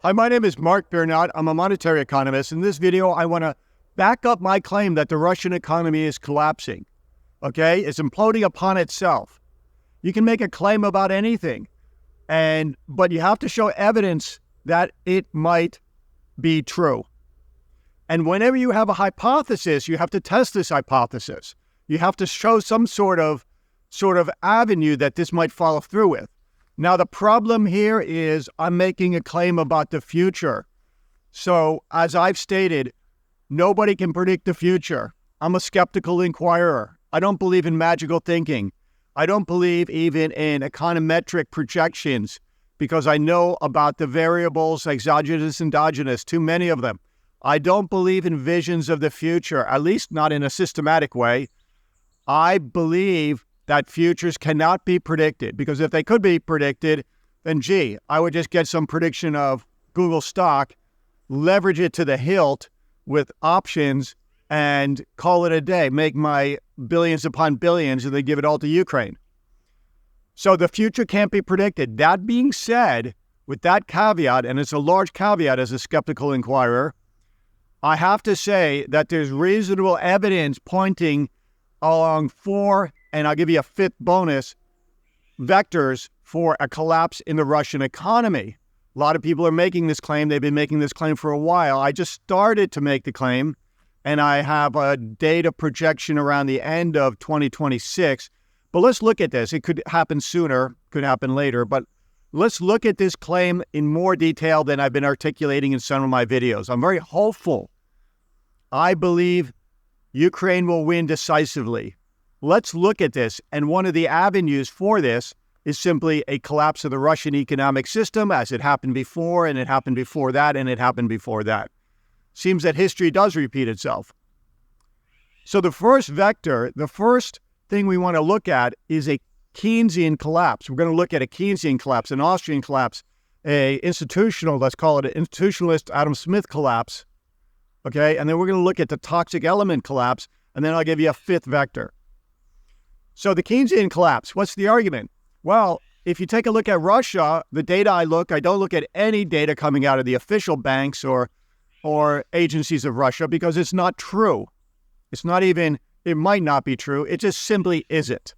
Hi, my name is Mark Bernard. I'm a monetary economist. In this video, I want to back up my claim that the Russian economy is collapsing. Okay? It's imploding upon itself. You can make a claim about anything, but you have to show evidence that it might be true. And whenever you have a hypothesis, you have to test this hypothesis. You have to show some sort of avenue that this might follow through with. Now, the problem here is I'm making a claim about the future. So, as I've stated, nobody can predict the future. I'm a skeptical inquirer. I don't believe in magical thinking. I don't believe even in econometric projections because I know about the variables, exogenous, endogenous, too many of them. I don't believe in visions of the future, at least not in a systematic way. I believe that futures cannot be predicted, because if they could be predicted, then I would just get some prediction of Google stock, leverage it to the hilt with options, and call it a day, make my billions upon billions, and then give it all to Ukraine. So the future can't be predicted. That being said, with that caveat, and it's a large caveat as a skeptical inquirer, I have to say that there's reasonable evidence pointing along four, and I'll give you a fifth bonus, vectors for a collapse in the Russian economy. A lot of people are making this claim. They've been making this claim for a while. I just started to make the claim, and I have a date of projection around the end of 2026. But let's look at this. It could happen sooner, could happen later, but let's look at this claim in more detail than I've been articulating in some of my videos. I'm very hopeful. I believe Ukraine will win decisively. Let's look at this. And one of the avenues for this is simply a collapse of the Russian economic system, as it happened before, and it happened before that, and it happened before that. Seems that history does repeat itself. So the first vector, the first thing we want to look at is a Keynesian collapse. We're going to look at a Keynesian collapse, an Austrian collapse, let's call it an institutionalist Adam Smith collapse. Okay, and then we're going to look at the toxic element collapse, and then I'll give you a fifth vector. So the Keynesian collapse, what's the argument? Well, if you take a look at Russia, the data I don't look at any data coming out of the official banks or agencies of Russia, because it's not true. It's not even, it might not be true. It just simply isn't.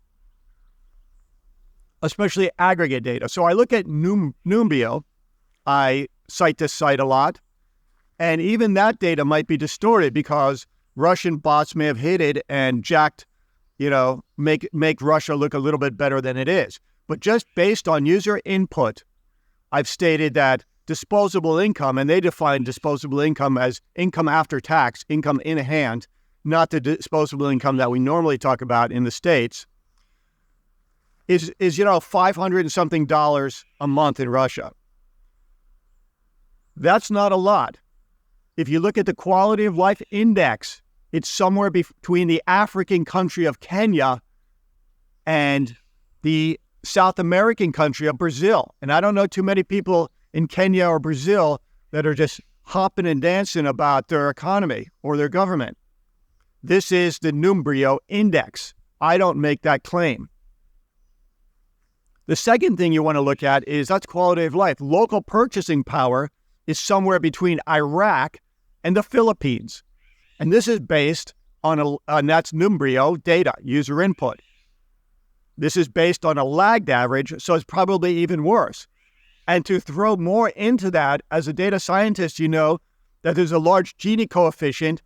Especially aggregate data. So I look at Numbeo. I cite this site a lot. And even that data might be distorted because Russian bots may have hit it and jacked, make Russia look a little bit better than it is. But just based on user input, I've stated that disposable income, and they define disposable income as income after tax, income in hand, not the disposable income that we normally talk about in the States, is $500 and something a month in Russia. That's not a lot. If you look at the quality of life index, it's somewhere between the African country of Kenya and the South American country of Brazil. And I don't know too many people in Kenya or Brazil that are just hopping and dancing about their economy or their government. This is the Numbeo index. I don't make that claim. The second thing you want to look at is that's quality of life. Local purchasing power is somewhere between Iraq and the Philippines. And this is based on that's Numbeo data, user input. This is based on a lagged average, so it's probably even worse. And to throw more into that, as a data scientist, you know that there's a large Gini coefficient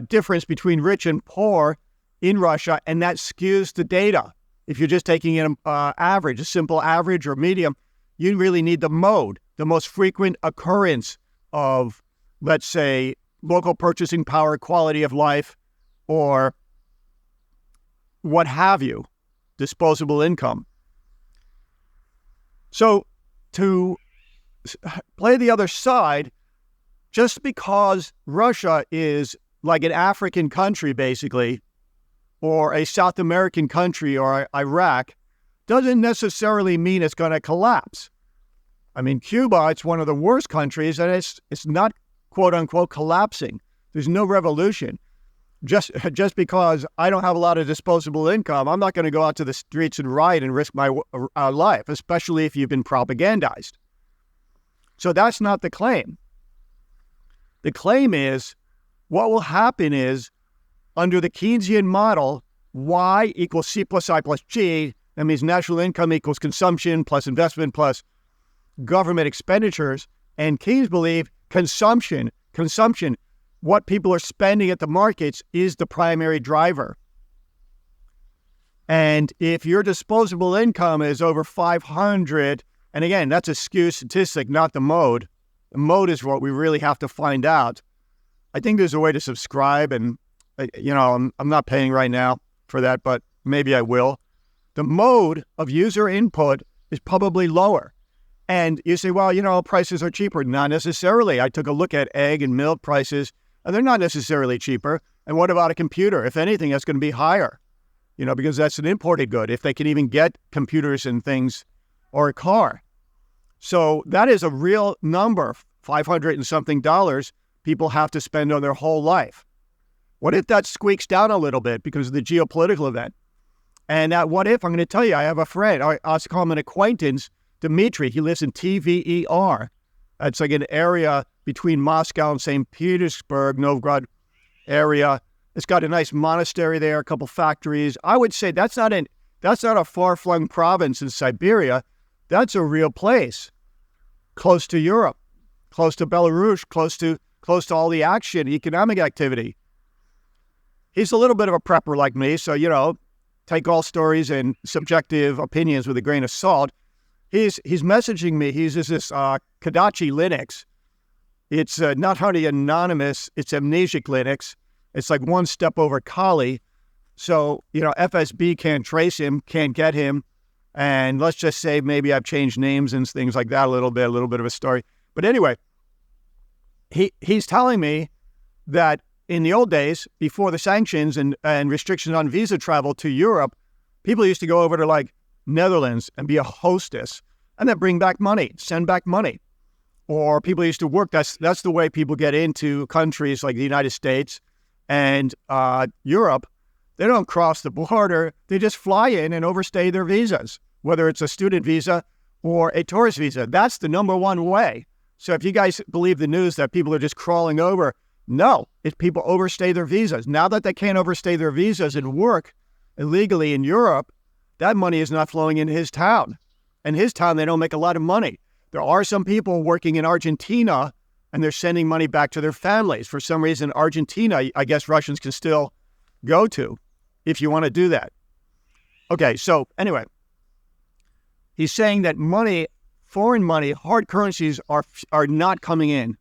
difference between rich and poor in Russia, and that skews the data. If you're just taking an average, a simple average or medium, you really need the mode, the most frequent occurrence of, let's say, local purchasing power, quality of life, or what have you, disposable income. So to play the other side, just because Russia is like an African country, basically, or a South American country or Iraq, doesn't necessarily mean it's going to collapse. I mean, Cuba, it's one of the worst countries, and it's not, quote unquote, collapsing. There's no revolution. Just because I don't have a lot of disposable income, I'm not going to go out to the streets and riot and risk my life, especially if you've been propagandized. So that's not the claim. The claim is what will happen is under the Keynesian model, Y equals C plus I plus G. That means national income equals consumption plus investment plus government expenditures. And Keynes believed consumption, what people are spending at the markets is the primary driver. And if your disposable income is over 500, and again, that's a skewed statistic, not the mode. The mode is what we really have to find out. I think there's a way to subscribe, and I'm not paying right now for that, but maybe I will. The mode of user input is probably lower. And you say, well, prices are cheaper. Not necessarily. I took a look at egg and milk prices, and they're not necessarily cheaper. And what about a computer? If anything, that's going to be higher, because that's an imported good, if they can even get computers and things or a car. So that is a real number, $500 and something people have to spend on their whole life. What if that squeaks down a little bit because of the geopolitical event? And what if, I'm going to tell you, I have a friend, I'll call him an acquaintance, Dmitry. He lives in TVER. That's like an area between Moscow and St. Petersburg, Novgorod area. It's got a nice monastery there, a couple factories. I would say that's not a far-flung province in Siberia. That's a real place, close to Europe, close to Belarus, close to all the action, economic activity. He's a little bit of a prepper like me, so, take all stories and subjective opinions with a grain of salt. He's messaging me. He's this Kadachi Linux. It's not only anonymous, it's amnesic Linux. It's like one step over Kali. So, FSB can't trace him, can't get him. And let's just say maybe I've changed names and things like that a little bit of a story. But anyway, he's telling me that in the old days, before the sanctions and restrictions on visa travel to Europe, people used to go over to like Netherlands and be a hostess and then bring back money, send back money. Or people used to work. That's the way people get into countries like the United States and Europe. They don't cross the border. They just fly in and overstay their visas, whether it's a student visa or a tourist visa. That's the number one way. So if you guys believe the news that people are just crawling over, no, it's people overstay their visas. Now that they can't overstay their visas and work illegally in Europe, that money is not flowing in his town. In his town, they don't make a lot of money. There are some people working in Argentina, and they're sending money back to their families. For some reason, Argentina, I guess Russians can still go to if you want to do that. Okay, so anyway, he's saying that money, foreign money, hard currencies are not coming in.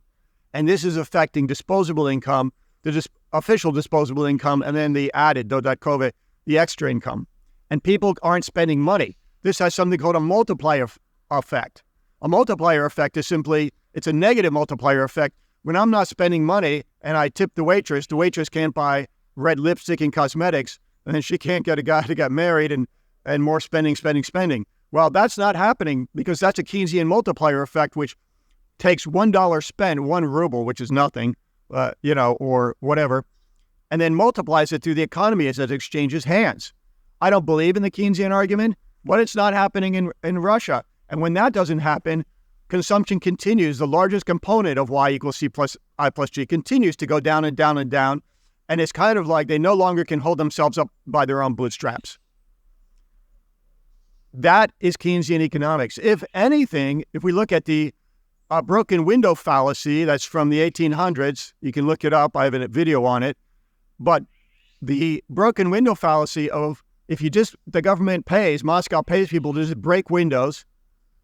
And this is affecting disposable income, the official disposable income, and then the added, dodatkowe, the extra income. And people aren't spending money. This has something called a multiplier effect. A multiplier effect is simply, it's a negative multiplier effect. When I'm not spending money and I tip the waitress can't buy red lipstick and cosmetics, and then she can't get a guy to get married and more spending. Well, that's not happening because that's a Keynesian multiplier effect, which takes $1 spent, 1 ruble, which is nothing, or whatever, and then multiplies it through the economy as it exchanges hands. I don't believe in the Keynesian argument, but it's not happening in Russia. And when that doesn't happen, consumption continues. The largest component of Y equals C plus I plus G continues to go down and down and down. And it's kind of like they no longer can hold themselves up by their own bootstraps. That is Keynesian economics. If anything, if we look at the broken window fallacy, that's from the 1800s. You can look it up. I have a video on it. But the broken window fallacy of if the government Moscow pays people to just break windows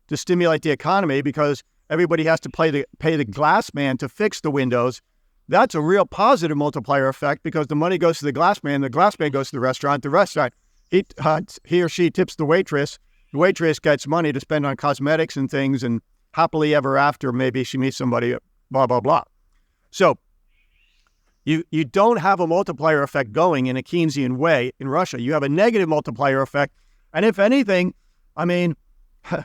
to stimulate the economy because everybody has to pay the glass man to fix the windows. That's a real positive multiplier effect because the money goes to the glass man goes to the restaurant, he or she tips the waitress gets money to spend on cosmetics and things, and happily ever after, maybe she meets somebody, blah, blah, blah. So you don't have a multiplier effect going in a Keynesian way in Russia. You have a negative multiplier effect. And if anything,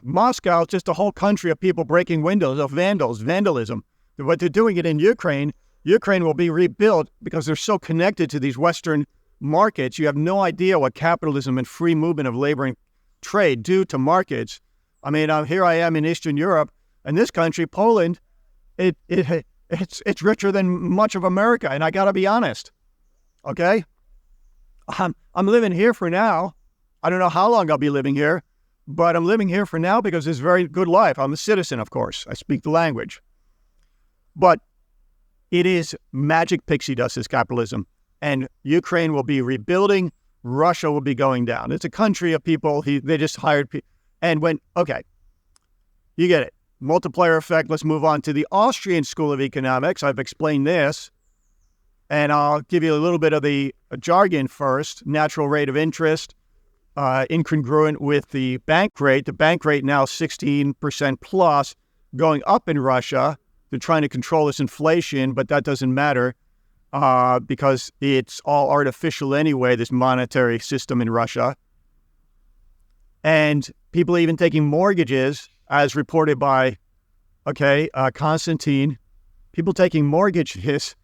Moscow is just a whole country of people breaking windows, of vandalism. But they're doing it in Ukraine. Ukraine will be rebuilt because they're so connected to these Western markets. You have no idea what capitalism and free movement of labor and trade do to markets. Here I am in Eastern Europe. And this country, Poland, it's richer than much of America. And I got to be honest, okay? I'm living here for now. I don't know how long I'll be living here, but I'm living here for now because it's a very good life. I'm a citizen, of course. I speak the language. But it is magic pixie dust, this capitalism. And Ukraine will be rebuilding. Russia will be going down. It's a country of people. They just hired people. And okay, you get it. Multiplier effect. Let's move on to the Austrian School of Economics. I've explained this. And I'll give you a little bit of the jargon first. Natural rate of interest, incongruent with the bank rate. The bank rate now 16% plus, going up in Russia. They're trying to control this inflation, but that doesn't matter because it's all artificial anyway, this monetary system in Russia. And people even taking mortgages, as reported by, Constantine, people taking mortgages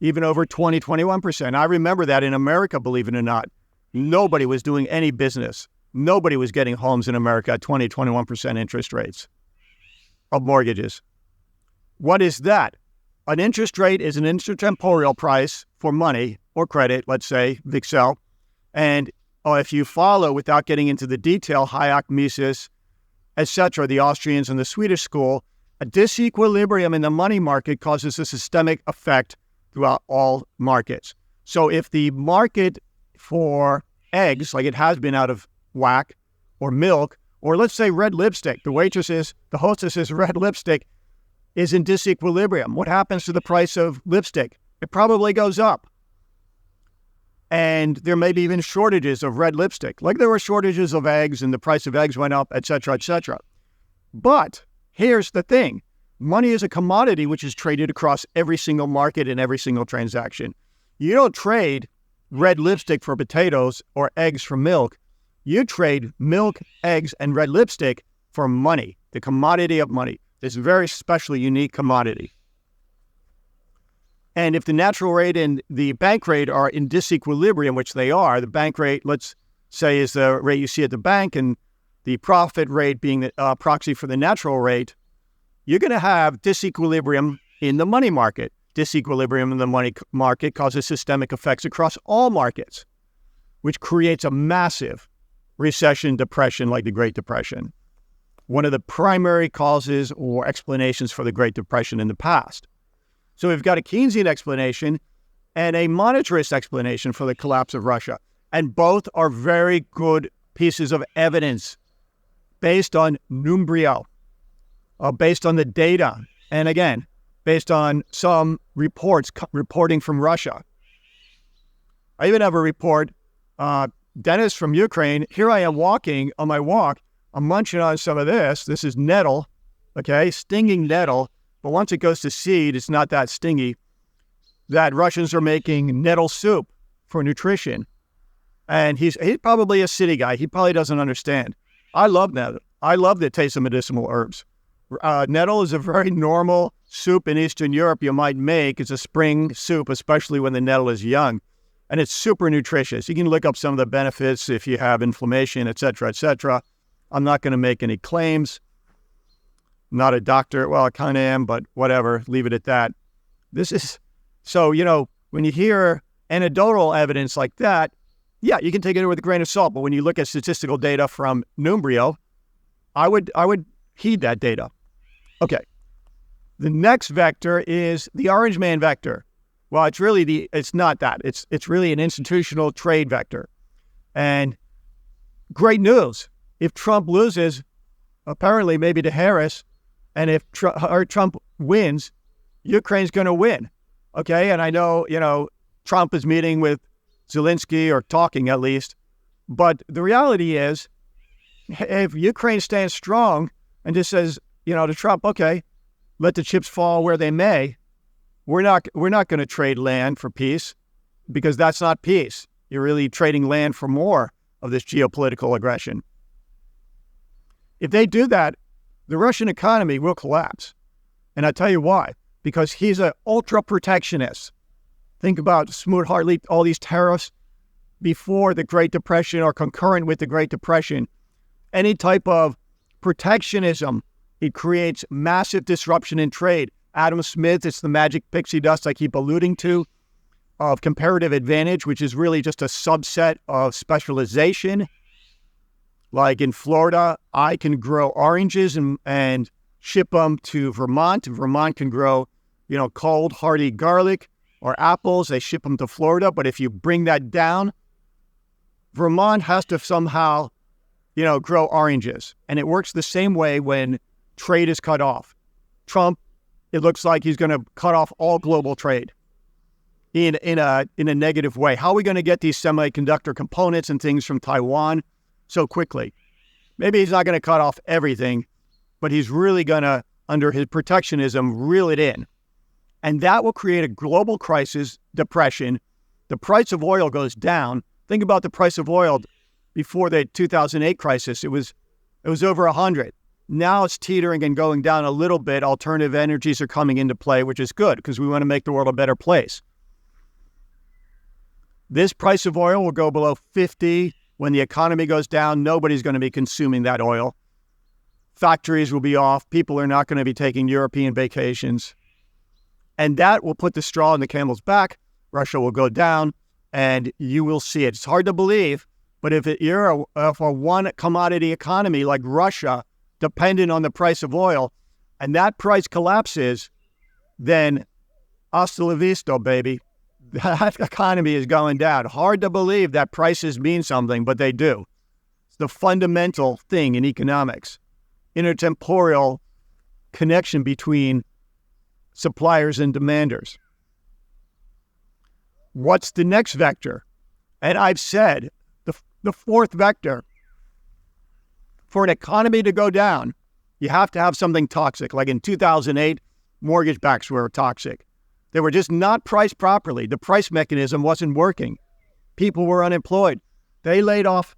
even over 20, 21%. I remember that in America, believe it or not. Nobody was doing any business. Nobody was getting homes in America at 20, 21% interest rates of mortgages. What is that? An interest rate is an intertemporal price for money or credit, let's say, Vixel. And if you follow, without getting into the detail, Hayek, Mises, etc., the Austrians and the Swedish school, a disequilibrium in the money market causes a systemic effect throughout all markets. So if the market for eggs, like it has been out of whack, or milk, or let's say red lipstick, the hostess's red lipstick is in disequilibrium. What happens to the price of lipstick? It probably goes up. And there may be even shortages of red lipstick, like there were shortages of eggs and the price of eggs went up, et cetera, et cetera. But here's the thing. Money is a commodity which is traded across every single market and every single transaction. You don't trade red lipstick for potatoes or eggs for milk. You trade milk, eggs, and red lipstick for money, the commodity of money. This very specially unique commodity. And if the natural rate and the bank rate are in disequilibrium, which they are, the bank rate, let's say, is the rate you see at the bank, and the profit rate being the proxy for the natural rate, you're going to have disequilibrium in the money market. Disequilibrium in the money market causes systemic effects across all markets, which creates a massive recession, depression like the Great Depression. One of the primary causes or explanations for the Great Depression in the past. So we've got a Keynesian explanation and a monetarist explanation for the collapse of Russia. And both are very good pieces of evidence based on numbrio, based on the data. And again, based on some reporting from Russia. I even have a report, Dennis from Ukraine. Here I am walking on my walk. I'm munching on some of this. This is nettle, stinging nettle. But once it goes to seed, it's not that stingy. That Russians are making nettle soup for nutrition. And he's probably a city guy. He probably doesn't understand. I love nettle. I love the taste of medicinal herbs. Nettle is a very normal soup in Eastern Europe you might make. It's a spring soup, especially when the nettle is young. And it's super nutritious. You can look up some of the benefits if you have inflammation, et cetera, et cetera. I'm not going to make any claims. I'm not a doctor. Well, I kind of am, but whatever. Leave it at that. So, when you hear anecdotal evidence like that, yeah, you can take it with a grain of salt. But when you look at statistical data from Numbrio, I would heed that data. Okay. The next vector is the orange man vector. Well, it's not that. It's really an institutional trade vector. And great news. If Trump loses, apparently maybe to Harris, and if Trump wins, Ukraine's going to win. Okay. And I know, Trump is meeting with Zelensky, or talking at least. But the reality is, if Ukraine stands strong and just says, to Trump, okay, let the chips fall where they may, we're not going to trade land for peace, because that's not peace. You're really trading land for more of this geopolitical aggression. If they do that, the Russian economy will collapse. And I'll tell you why. Because he's an ultra-protectionist. Think about Smoot-Hartley, all these tariffs before the Great Depression or concurrent with the Great Depression. Any type of protectionism It creates massive disruption in trade. Adam Smith, it's the magic pixie dust I keep alluding to, of comparative advantage, which is really just a subset of specialization. Like in Florida, I can grow oranges and ship them to Vermont. Vermont can grow, cold, hardy garlic or apples. They ship them to Florida. But if you bring that down, Vermont has to somehow, grow oranges. And it works the same way when trade is cut off. Trump, it looks like he's going to cut off all global trade in a negative way. How are we going to get these semiconductor components and things from Taiwan so quickly? Maybe he's not going to cut off everything, but he's really going to, under his protectionism, reel it in. And that will create a global crisis, depression. The price of oil goes down. Think about the price of oil before the 2008 crisis. It was over 100. Now it's teetering and going down a little bit. Alternative energies are coming into play, which is good because we want to make the world a better place. This price of oil will go below 50. When the economy goes down, nobody's going to be consuming that oil. Factories will be off. People are not going to be taking European vacations. And that will put the straw in the camel's back. Russia will go down, and you will see it. It's hard to believe, but if you're a one commodity economy like Russia, dependent on the price of oil, and that price collapses, then hasta la vista, baby. That economy is going down. Hard to believe that prices mean something, but they do. It's the fundamental thing in economics. Intertemporal connection between suppliers and demanders. What's the next vector? And I've said the fourth vector. For an economy to go down, you have to have something toxic. Like in 2008, mortgage backs were toxic. They were just not priced properly. The price mechanism wasn't working. People were unemployed. They laid off.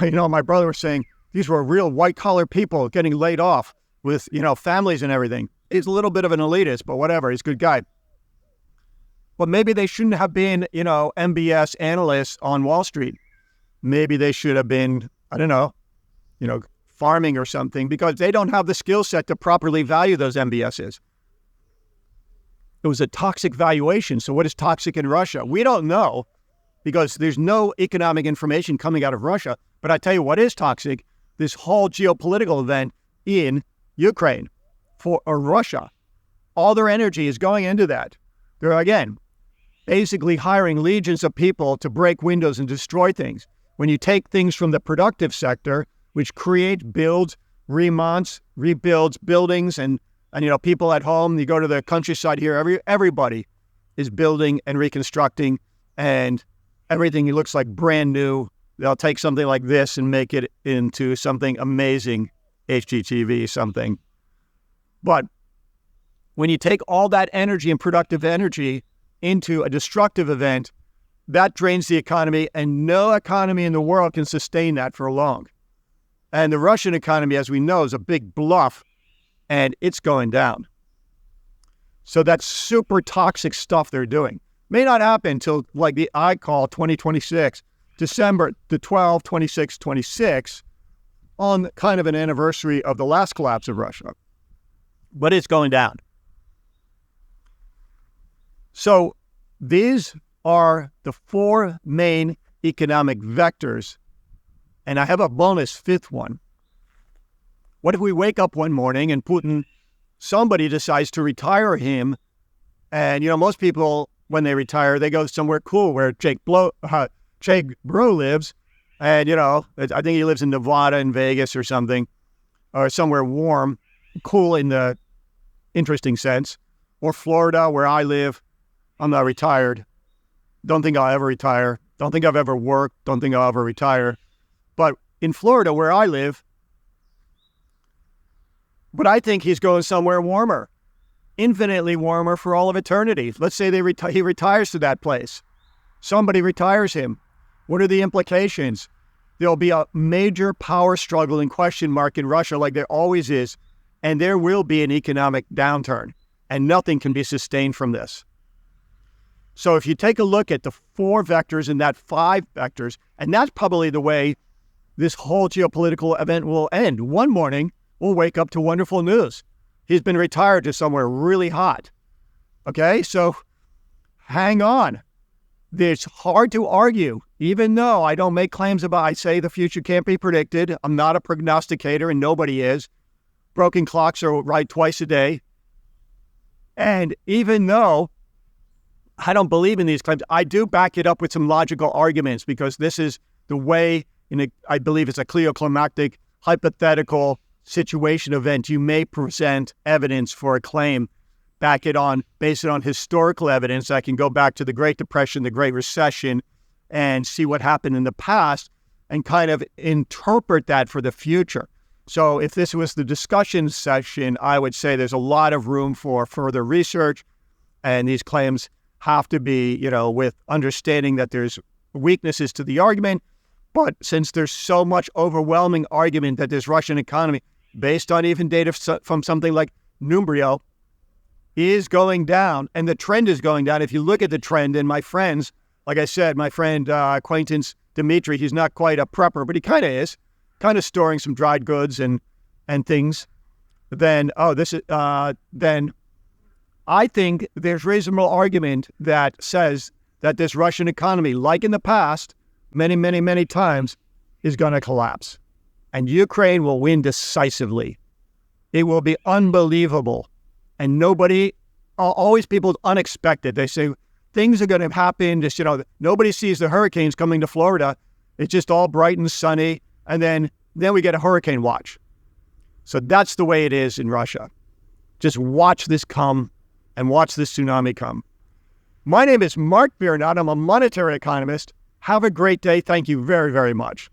My brother was saying these were real white-collar people getting laid off with, families and everything. He's a little bit of an elitist, but whatever. He's a good guy. But maybe they shouldn't have been, MBS analysts on Wall Street. Maybe they should have been, farming or something, because they don't have the skill set to properly value those MBSs. It was a toxic valuation. So what is toxic in Russia? We don't know because there's no economic information coming out of Russia. But I tell you what is toxic, this whole geopolitical event in Ukraine for Russia. All their energy is going into that. They're, again, basically hiring legions of people to break windows and destroy things. When you take things from the productive sector, which creates, builds, rebuilds buildings, and people at home, you go to the countryside here, everybody is building and reconstructing, and everything looks like brand new. They'll take something like this and make it into something amazing, HGTV something. But when you take all that energy and productive energy into a destructive event, that drains the economy, and no economy in the world can sustain that for long. And the Russian economy, as we know, is a big bluff, and it's going down. So that's super toxic stuff they're doing. May not happen until I call 2026, December the 12th, 26, on kind of an anniversary of the last collapse of Russia. But it's going down. So these are the four main economic vectors. And I have a bonus fifth one. What if we wake up one morning and somebody decides to retire him? And, most people, when they retire, they go somewhere cool where Jake Bro lives. And, I think he lives in Nevada and Vegas or something, or somewhere warm, cool in the interesting sense. Or Florida, where I live. I'm not retired. Don't think I'll ever retire. Don't think I've ever worked. Don't think I'll ever retire. But in Florida, where I live, but I think he's going somewhere warmer, infinitely warmer for all of eternity. Let's say he retires to that place. Somebody retires him. What are the implications? There'll be a major power struggle and question mark in Russia like there always is, and there will be an economic downturn, and nothing can be sustained from this. So if you take a look at the four vectors and that five vectors, and that's probably the way this whole geopolitical event will end. One morning, we'll wake up to wonderful news. He's been retired to somewhere really hot. Okay, so hang on. It's hard to argue, even though I don't make claims about, I say the future can't be predicted. I'm not a prognosticator, and nobody is. Broken clocks are right twice a day. And even though I don't believe in these claims, I do back it up with some logical arguments, because this is the way, I believe it's a cleoclimactic, hypothetical situation event. You may present evidence for a claim, base it on historical evidence. I can go back to the Great Depression, the Great Recession, and see what happened in the past and kind of interpret that for the future. So if this was the discussion session, I would say there's a lot of room for further research, and these claims have to be, with understanding that there's weaknesses to the argument. But since there's so much overwhelming argument that this Russian economy, based on even data from something like Numbrio, is going down, and the trend is going down. If you look at the trend, and my friends, like I said, my friend, acquaintance Dimitri, he's not quite a prepper, but he kind of is, kind of storing some dried goods and things. Then I think there's reasonable argument that says that this Russian economy, like in the past, many, many, many times, is going to collapse. And Ukraine will win decisively. It will be unbelievable. And always people unexpected. They say things are going to happen. Just, nobody sees the hurricanes coming to Florida. It's just all bright and sunny. And then we get a hurricane watch. So that's the way it is in Russia. Just watch this come and watch this tsunami come. My name is Mark Biernat. I'm a monetary economist. Have a great day. Thank you very, very much.